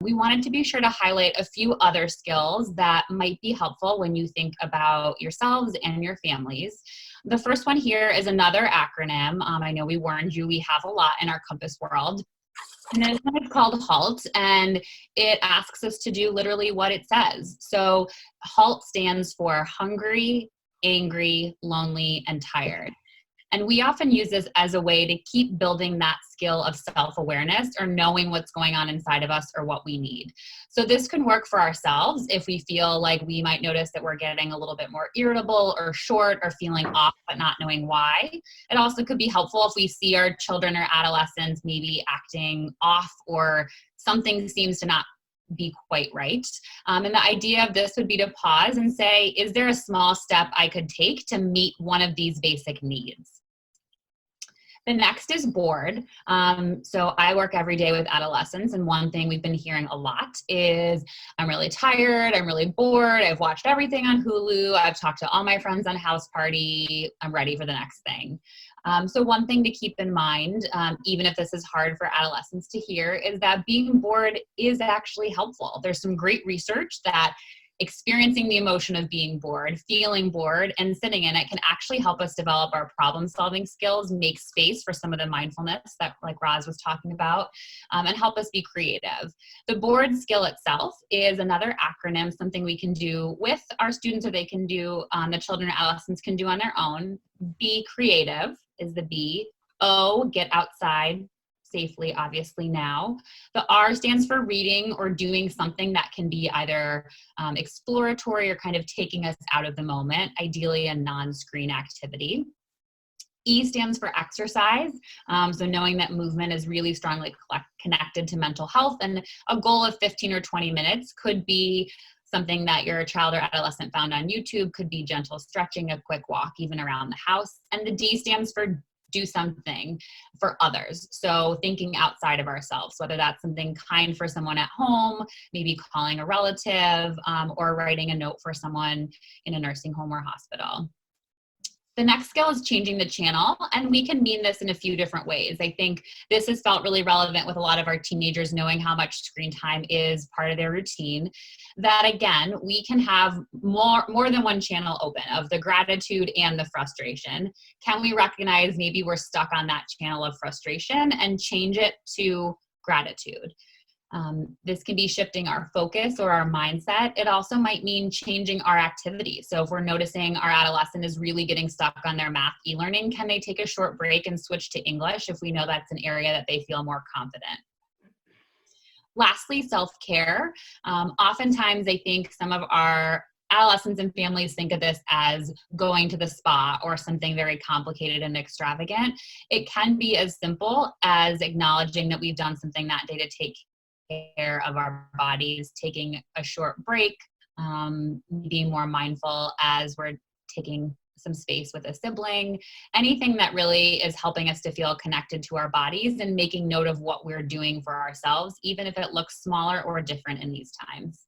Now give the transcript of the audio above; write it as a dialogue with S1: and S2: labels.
S1: we wanted to be sure to highlight a few other skills that might be helpful when you think about yourselves and your families. The first one here is another acronym. I know we warned you, we have a lot in our Compass world. And this one is called Halt, and it asks us to do literally what it says. So Halt stands for hungry, angry, lonely, and tired. And we often use this as a way to keep building that skill of self-awareness or knowing what's going on inside of us or what we need. So this can work for ourselves if we feel like we might notice that we're getting a little bit more irritable or short or feeling off but not knowing why. It also could be helpful if we see our children or adolescents maybe acting off or something seems to not be quite right. And the idea of this would be to pause and say, is there a small step I could take to meet one of these basic needs? The next is bored. So I work every day with adolescents, and one thing we've been hearing a lot is, I'm really tired, I'm really bored, I've watched everything on Hulu, I've talked to all my friends on House Party, I'm ready for the next thing. So one thing to keep in mind, even if this is hard for adolescents to hear, is that being bored is actually helpful. There's some great research that experiencing the emotion of being bored, feeling bored, and sitting in it can actually help us develop our problem-solving skills, make space for some of the mindfulness that, like Roz was talking about, and help us be creative. The bored skill itself is another acronym, something we can do with our students, or they can do, the children or adolescents can do on their own. Be creative is the B. O, get outside safely, obviously now. The R stands for reading or doing something that can be either exploratory or kind of taking us out of the moment, ideally a non-screen activity. E stands for exercise, so knowing that movement is really strongly connected to mental health, and a goal of 15 or 20 minutes could be something that your child or adolescent found on YouTube, could be gentle stretching, a quick walk, even around the house. And the D stands for do something for others. So thinking outside of ourselves, whether that's something kind for someone at home, maybe calling a relative, or writing a note for someone in a nursing home or hospital. The next skill is changing the channel, and we can mean this in a few different ways. I think this has felt really relevant with a lot of our teenagers knowing how much screen time is part of their routine. That again, we can have more than one channel open of the gratitude and the frustration. Can we recognize maybe we're stuck on that channel of frustration and change it to gratitude? This can be shifting our focus or our mindset. It also might mean changing our activity. So if we're noticing our adolescent is really getting stuck on their math e-learning, can they take a short break and switch to English if we know that's an area that they feel more confident? Lastly, self-care. Oftentimes I think some of our adolescents and families think of this as going to the spa or something very complicated and extravagant. It can be as simple as acknowledging that we've done something that day to take care of our bodies, taking a short break, being more mindful as we're taking some space with a sibling, anything that really is helping us to feel connected to our bodies and making note of what we're doing for ourselves, even if it looks smaller or different in these times.